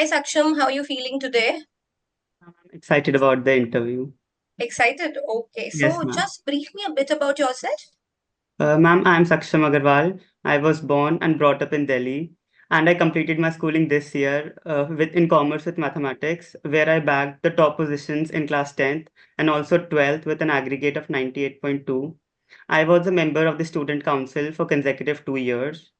Hi Saksham, how are you feeling today? I'm excited about the interview. Excited? Okay, Yes, so ma'am. just brief me a bit about yourself. Ma'am, I'm Saksham Agarwal. I was born and brought up in Delhi, and I completed my schooling this year in commerce with mathematics, where I bagged the top positions in class 10th and also 12th with an aggregate of 98.2. I was a member of the student council for consecutive 2 years,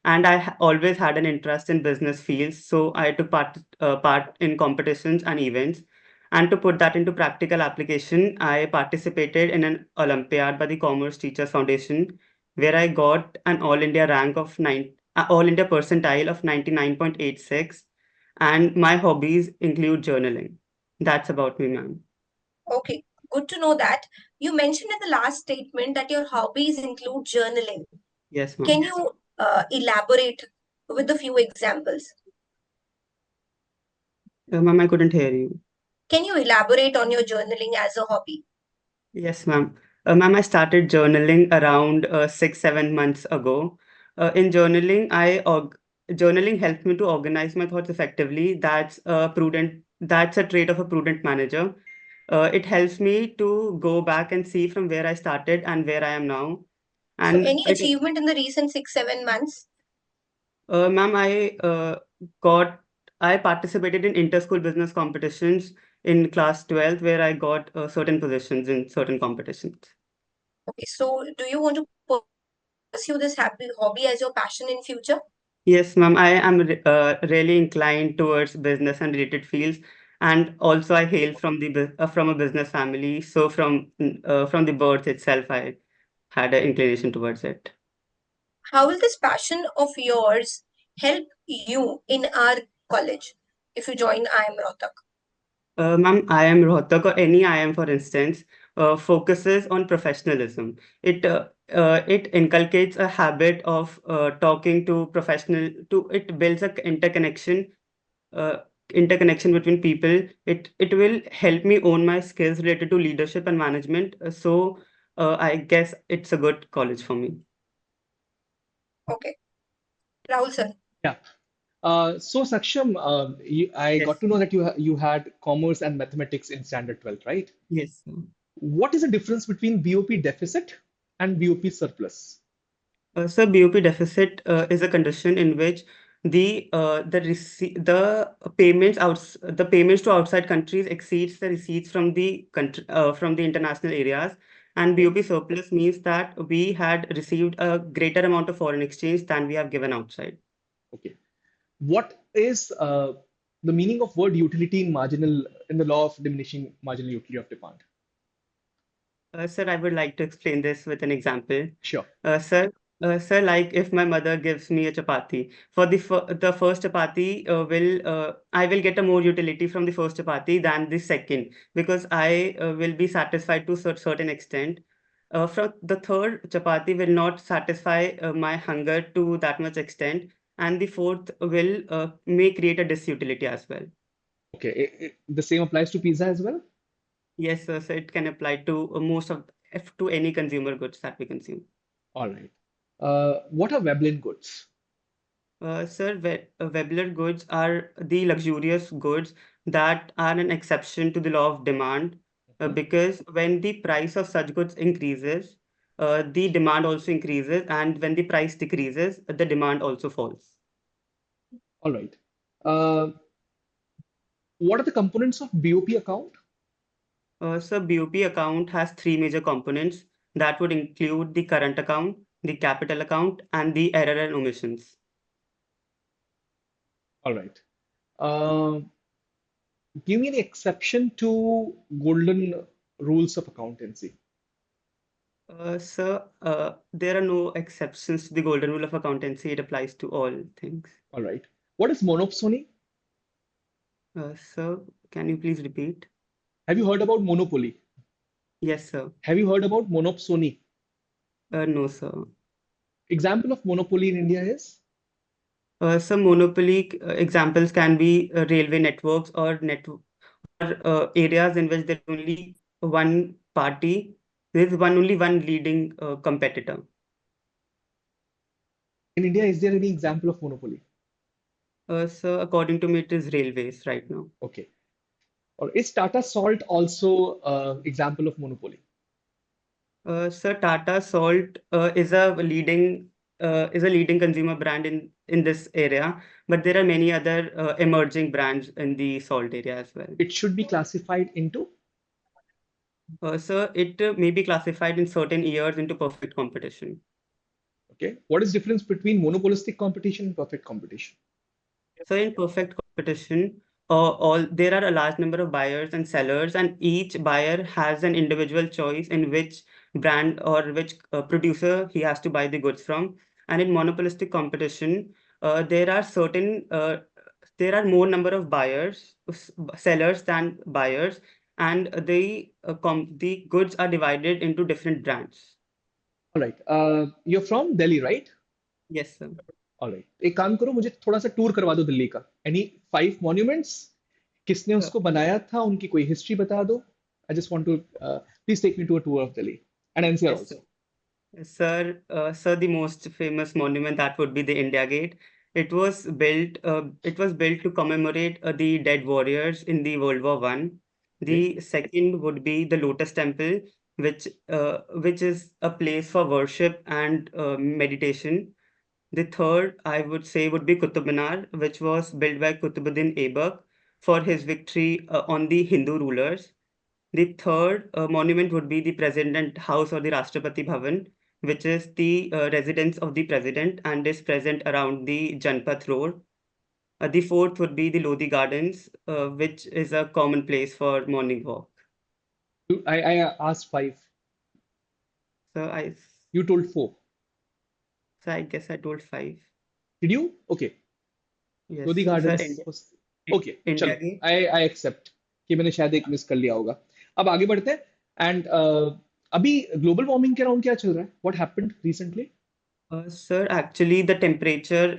and always had an interest in business fields, so I took part in competitions and events. And to put that into practical application, I participated in an Olympiad by the Commerce Teachers Foundation, where I got an All India percentile of 99.86. And my hobbies include journaling. That's about me, ma'am. Okay, good to know that. You mentioned in the last statement that your hobbies include journaling. Yes, Can ma'am. you elaborate with a few examples? Ma'am, I couldn't hear you. Can you elaborate on your journaling as a hobby? Yes, ma'am. Ma'am, I started journaling around 6, 7 months ago. In journaling, journaling helped me to organize my thoughts effectively. That's a trait of a prudent manager. It helps me to go back and see from where I started and where I am now. So, And any achievement in the recent 6, 7 months? ma'am, got I participated in inter-school business competitions in class 12, where I got certain positions in certain competitions. Okay, so do you want to pursue this happy hobby as your passion in future? Yes, ma'am. I am really inclined towards business and related fields, and also I hail from a business family. So from the birth itself, I had an inclination towards it. How will this passion of yours help you in our college if you join IIM Rohtak? Ma'am, IIM Rohtak or any IIM, for instance, focuses on professionalism. It inculcates a habit of talking to professional. It builds a uh, interconnection between people. It will help me own my skills related to leadership and management. I guess it's a good college for me. Okay, Rahul sir. Yeah. So Saksham, I got Yes. to know that you had commerce and mathematics in standard 12th, right? Yes. What is the difference between BOP deficit and BOP surplus? So BOP deficit is a condition in which the payments to outside countries exceeds the receipts from the international areas, and Okay. BOP surplus means that we had received a greater amount of foreign exchange than we have given outside. Okay. What is the meaning of word utility in the law of diminishing marginal utility of demand? Sir, I would like to explain this with an example. Sure. Sir, like if my mother gives me a chapati, for the first chapati I will get a more utility from the first chapati than the second, because I will be satisfied to a certain extent. From the third chapati will not satisfy my hunger to that much extent, and the fourth will may create a disutility as well. Okay. The same applies to pizza as well? Yes, sir, so it can apply to to any consumer goods that we consume. All right. What are Veblen goods? Sir, Webular goods are the luxurious goods that are an exception to the law of demand, Mhm. because when the price of such goods increases, the demand also increases, and when the price decreases, the demand also falls. All right. Uh, what are the components of BOP account? So, BOP account has three major components that would include the current account, the capital account, and the error and omissions. All right. Uh, Give me the exception to golden rules of accountancy. There are no exceptions to the golden rule of accountancy. It applies to all things. All right. What is monopsony? Sir, can you please repeat? Have you heard about monopoly? Yes, sir. Have you heard about monopsony? No, sir. Example of monopoly in India is? Some monopoly examples can be railway networks or areas in which there's only one party. Only one leading competitor. In India, is there any example of monopoly? So according to me, it is railways right now. Okay. Or is Tata Salt also example of monopoly? Sir, Tata Salt is a leading consumer brand in this area, but there are many other emerging brands in the salt area as well. It should be classified into. Sir, it may be classified in certain years into perfect competition. Okay. What is difference between monopolistic competition and perfect competition? So in perfect competition, all there are a large number of buyers and sellers, and each buyer has an individual choice in which brand or which producer he has to buy the goods from. And in monopolistic competition, there are there are more number of sellers than buyers, and the goods are divided into different brands. All right. You're from Delhi, right? Yes, sir. All right. एक काम करो मुझे थोड़ा सा tour करवा दो दिल्ली का. Any 5 monuments? किसने Uh, उसको बनाया था? उनकी कोई हिस्ट्री बता दो. I just want to please take me to a tour of Delhi and NCR yes, sir. also. Sir, the most famous monument that would be the India Gate. It was built to commemorate the dead warriors in the World War One. Okay. The second would be the Lotus Temple, which is a place for worship and meditation. The third, I would say, would be Qutub Minar, which was built by Qutbuddin Aibak for his victory on the Hindu rulers. The third monument would be the President House or the Rashtrapati Bhavan, which is the residence of the president and is present around the Janpath Road. The fourth would be the Lodi Gardens, which is a common place for morning walk. I asked five. So I, You told four. so I guess I told five. Did you? Okay. Yes, Lodi sir. Gardens. Okay. चलो. India Gate. I accept कि मैंने शायद एक miss कर लिया होगा. अब आगे बढ़ते हैं. And अभी ग्लोबल वार्मिंग के अराउंड क्या चल रहा है? What happened recently? Sir, actually, the temperature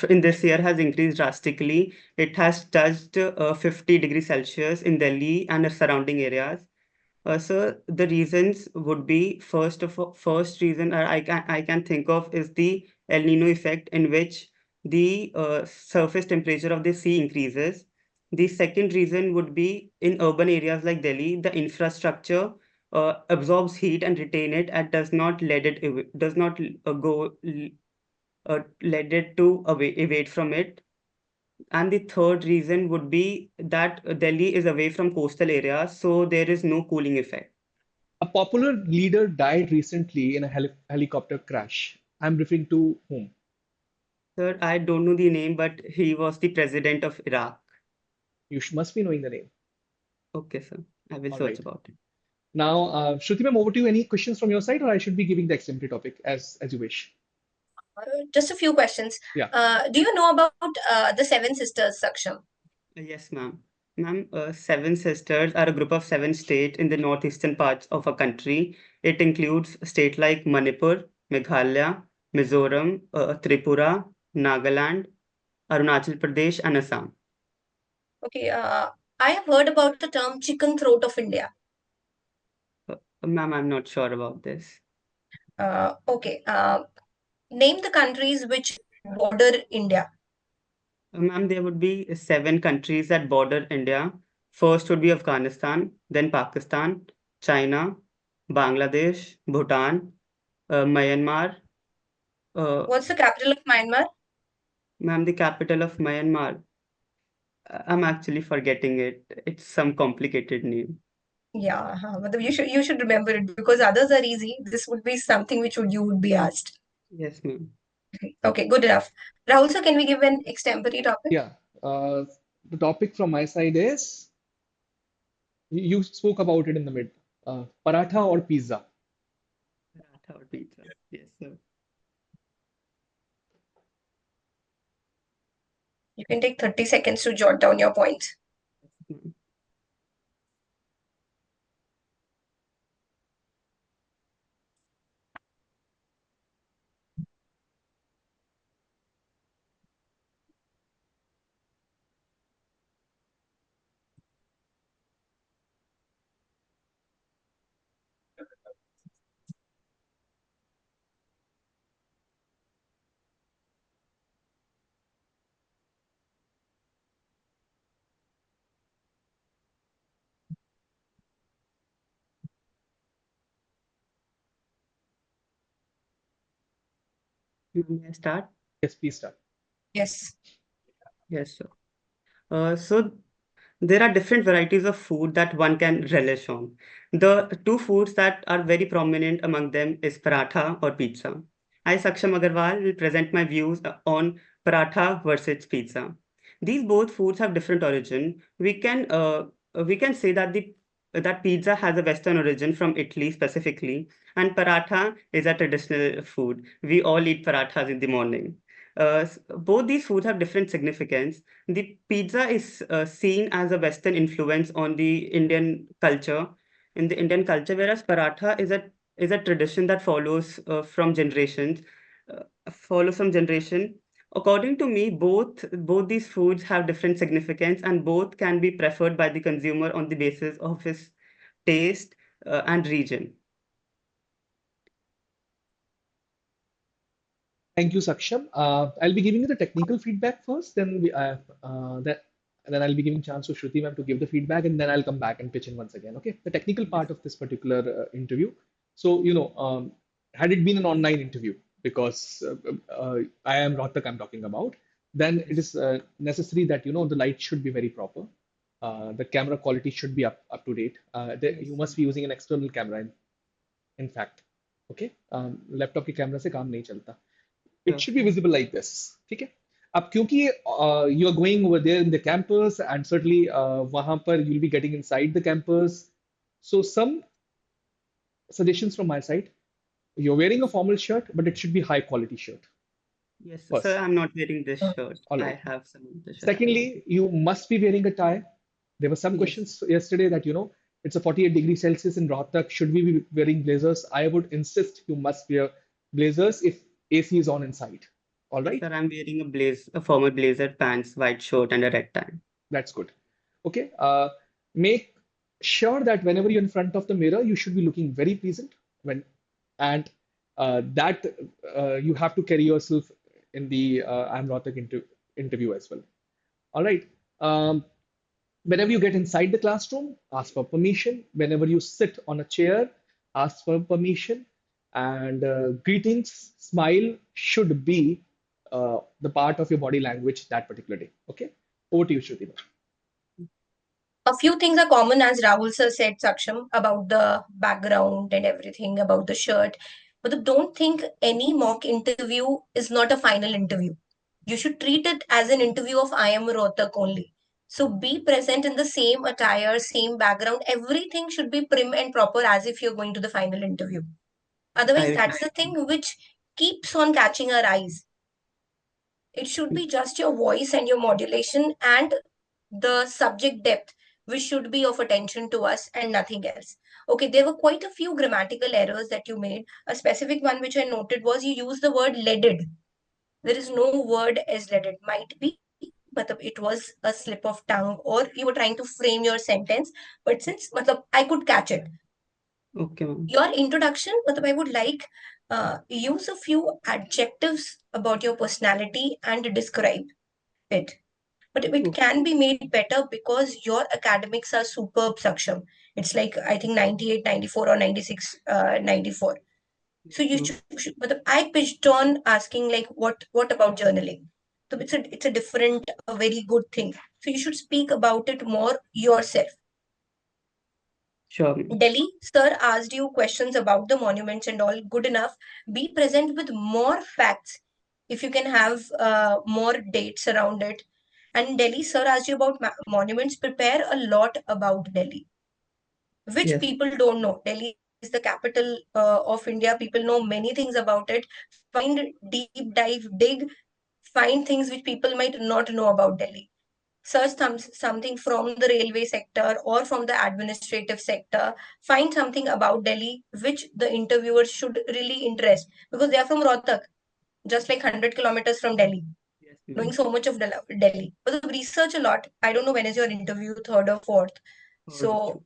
in this year has increased drastically. It has touched 50 degrees Celsius in Delhi and its surrounding areas. So the reasons would be first reason I can think of is the El Nino effect in which the surface temperature of the sea increases. The second reason would be in urban areas like Delhi, the infrastructure absorbs heat and retain it and does not let it to evade from it. And the third reason would be that Delhi is away from coastal areas, so there is no cooling effect. A popular leader died recently in a helicopter crash. I'm referring to whom? Sir, I don't know the name, but he was the president of Iraq. Must be knowing the name. Okay, sir. I will All search right. about it. Now, Shruti ma'am, over to you. Any questions from your side, or I should be giving the exemplary topic as you wish? Just a few questions. Yeah. Do you know about the Seven Sisters, Saksham? Yes, ma'am. Ma'am, Seven Sisters are a group of seven states in the northeastern parts of a country. It includes states like Manipur, Meghalaya, Mizoram, Tripura, Nagaland, Arunachal Pradesh, and Assam. Okay, I have heard about the term chicken throat of India. Ma'am, I'm not sure about this. Okay, name the countries which border India. Ma'am, there would be seven countries that border India. First would be Afghanistan, then Pakistan, China, Bangladesh, Bhutan, Myanmar. Uh, What's the capital of Myanmar? Ma'am, the capital of Myanmar. I'm actually forgetting it. It's some complicated name. Yeah, but you should remember it because others are easy. This would be something which you would be asked. Yes, ma'am. Okay, good enough. Rahul sir, can we give an extempore topic? Yeah. The topic from my side is you spoke about it in the mid. Paratha or pizza? Paratha or pizza. Yes, sir. You can take 30 seconds to jot down your points. Yes, ma'am. May I start? Yes, please start. Yes. Yes, sir. So there are different varieties of food that one can relish on. The two foods that are very prominent among them is paratha or pizza. I, Saksham Agarwal, will present my views on paratha versus pizza. These both foods have different origin. We can say that the that pizza has a Western origin from Italy specifically, and paratha is a traditional food. We all eat parathas in the morning. Both these foods have different significance. The pizza is seen as a Western influence on the Indian culture, in the Indian culture, whereas paratha is a tradition that follows from generation. According to me, both these foods have different significance, and both can be preferred by the consumer on the basis of his taste and region. Thank you, Saksham. I'll be giving you the technical feedback first, then I'll be giving chance to Shruti ma'am to give the feedback, and then I'll come back and pitch in once again. Okay, the technical Yes. part of this particular interview. So, had it been an online interview, because I am Rohtak I'm talking about, then it Yes. is necessary that the light should be very proper. The camera quality should be up to date. You Yes. must be using an external camera, in fact. Okay, laptop के camera से काम नहीं चलता. It Sure, should be sure. visible like this. ठीक है. अब क्योंकि you are going over there in the campus, and certainly वहां पर you'll be getting inside the campus. So some suggestions from my side. You're wearing a formal shirt, but it should be high quality shirt Yes, sir, first. I'm not wearing this shirt. All I right. have some of the shirt I'm wearing. Secondly, you must be wearing a tie. There were some Yes. questions yesterday that it's a 48 degrees Celsius in Rohtak. Should we be wearing blazers? I would insist you must wear blazers if AC is on inside. All Yes, right. sir, I'm wearing a formal blazer, pants, white shirt, and a red tie. That's good. Okay. Make sure that whenever you're in front of the mirror, you should be looking very pleasant and that you have to carry yourself in the I'm Rohtak interview as well. All right. Um, Whenever you get inside the classroom, ask for permission. Whenever you sit on a chair, ask for permission. And greetings, smile should be the part of your body language that particular day. Okay. Over to you, Shruti. A few things are common, as Rahul sir said, Saksham, about the background and everything, about the shirt. But don't think any mock interview is not a final interview. You should treat it as an interview of I am Rohtak only. So be present in the same attire, same background. Everything should be prim and proper as if you're going to the final interview. I Otherwise, agree. that's the thing which keeps on catching our eyes. It should be just your voice and your modulation and the subject depth, which should be of attention to us and nothing else. Okay, there were quite a few grammatical errors that you made. A specific one which I noted was you used the word leaded. There is no word as leaded. Might be, but it was a slip of tongue, or you were trying to frame your sentence. But since I could catch it, Okay, ma'am. your introduction, I would like use a few adjectives about your personality and describe it. But it Okay, can be made better because your academics are superb, Saksham. It's like, I think 98, 94, or 96, 94. So yes, ma'am. I pitched on asking like, what about journaling? So it's a different, a very good thing. So you should speak about it more yourself. Sure, ma'am. Delhi, sir asked you questions about the monuments and all. Good enough. Be present with more facts. If you can have more dates around it. And Delhi, sir asked you about monuments. Prepare a lot about Delhi, which Yes, people don't know. Delhi is the capital of India. People know many things about it. Find, deep dive, dig, find things which people might not know about Delhi. Search something from the railway sector or from the administrative sector. Find something about Delhi which the interviewers should really interest, because they are from Rohtak, just like 100 kilometers from Delhi, yes, knowing ma'am. so much of Delhi. But research a lot. I don't know when is your interview, third or fourth. Third of So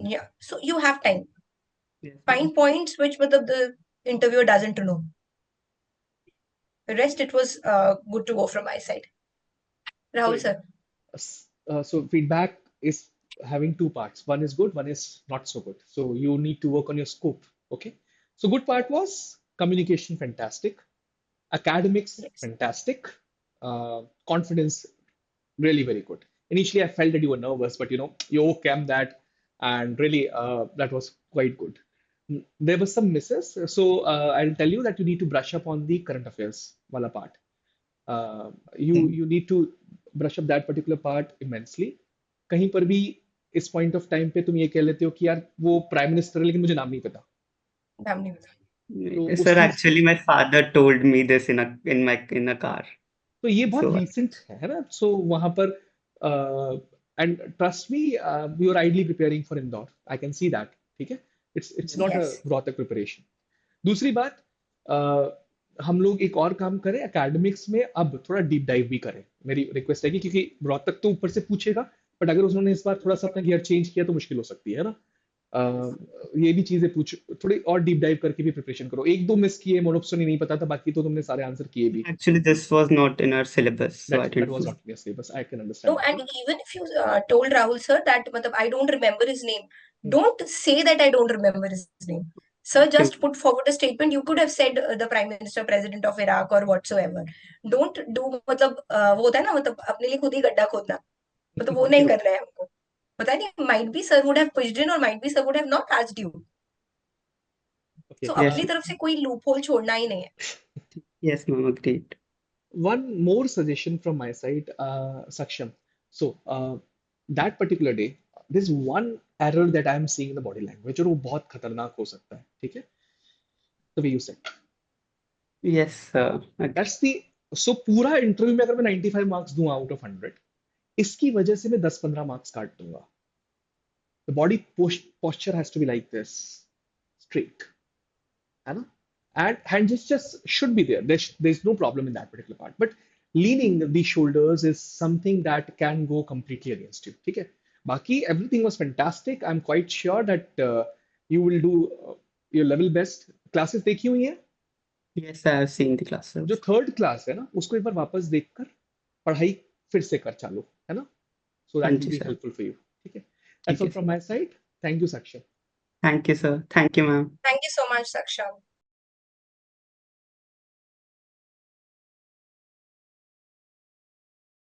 June. yeah, so you have time. Yes, ma'am. Find points which the interviewer doesn't know. The rest, it was good to go from my side. Rahul Great. sir. So feedback is having two parts. One is good, one is not so good. So you need to work on your scope. Okay. So good part was communication, fantastic. Academics, Yes. fantastic. Confidence, really very good. Initially, I felt that you were nervous, but you overcame that, and really, that was quite good. There were some misses, so I'll tell you that you need to brush up on the current affairs wala part. You need to brush up that particular part immensely. कहीं पर भी इस point of time पे तुम ये कह लेते हो कि यार वो प्राइम मिनिस्टर है लेकिन मुझे नाम नहीं पता, नाम नहीं पता। तो उस Sir, चीज actually, my father told me this in a car. तो ये बहुत So रीसेंट है ना, सो वहां पर and trust me, you are ideally preparing for Indore, I can see that, ठीक है, it's not a Yes. Rohtak preparation. दूसरी बात, हम लोग एक और काम करें एकेडमिक्स में, अब थोड़ा डीप डाइव भी करें, मेरी रिक्वेस्ट है कि, क्योंकि रोहतक तो ऊपर से पूछेगा, बट अगर उन्होंने इस बार थोड़ा सा अपना गियर चेंज किया तो मुश्किल हो सकती है ना. ये भी चीजें पूछ, थोड़ी और डीप डाइव करके भी प्रिपरेशन करो. एक दो मिस किए, मोनोप्सोनी नहीं पता था, बाकी तो तुमने सारे आंसर किए भी. actually, this was not in our syllabus, so I That didn't was know. not in your syllabus. I can No, understand that. and even if you told Rahul sir that matlab, I don't remember his name, Hmm. don't say that I don't remember his name. Sir, Okay, just put forward a statement. You could have said the Prime Minister, President of Iraq, or whatsoever. Don't do मतलब वो होता है ना, मतलब अपने लिए खुद ही गड्ढा खोदना, मतलब वो नहीं okay, करना है हमको. पता नहीं, might be sir would have pushed in or might be sir would have not asked you. Okay. So yes, अपनी तरफ से कोई loophole छोड़ना ही नहीं है. yes, ma'am, agreed. One more suggestion from my side, Saksham. So, that particular day, there's one error that I'm seeing in the body language, और वो बहुत खतरनाक हो सकता है, ठीक है? The way you said. Yes, sir, agree. That's the, so पूरा इंटरव्यू में अगर मैं 95 मार्क्स दूं आउट ऑफ 100, इसकी वजह से मैं 10-15 मार्क्स काट दूंगा. The body posture has to be like this, straight. है ना? And hand gestures should be there. There's no problem in that particular part. But leaning the shoulders is something that can go completely against you. ठीक है? बाकी everything was fantastic. I'm quite sure that you will do your level best. Classes देखी हुई हैं? Yes, I have seen the जो classes. Third class है ना, उसको एक बार वापस देखकर पढ़ाई फिर से कर चालू, है ना? So हाँ that will जी be sir, helpful for you. ठीक है? That's ठीक है all from sir. my side. Thank you, Saksham. Thank you, sir. Thank you, ma'am. Thank you so much, Saksham.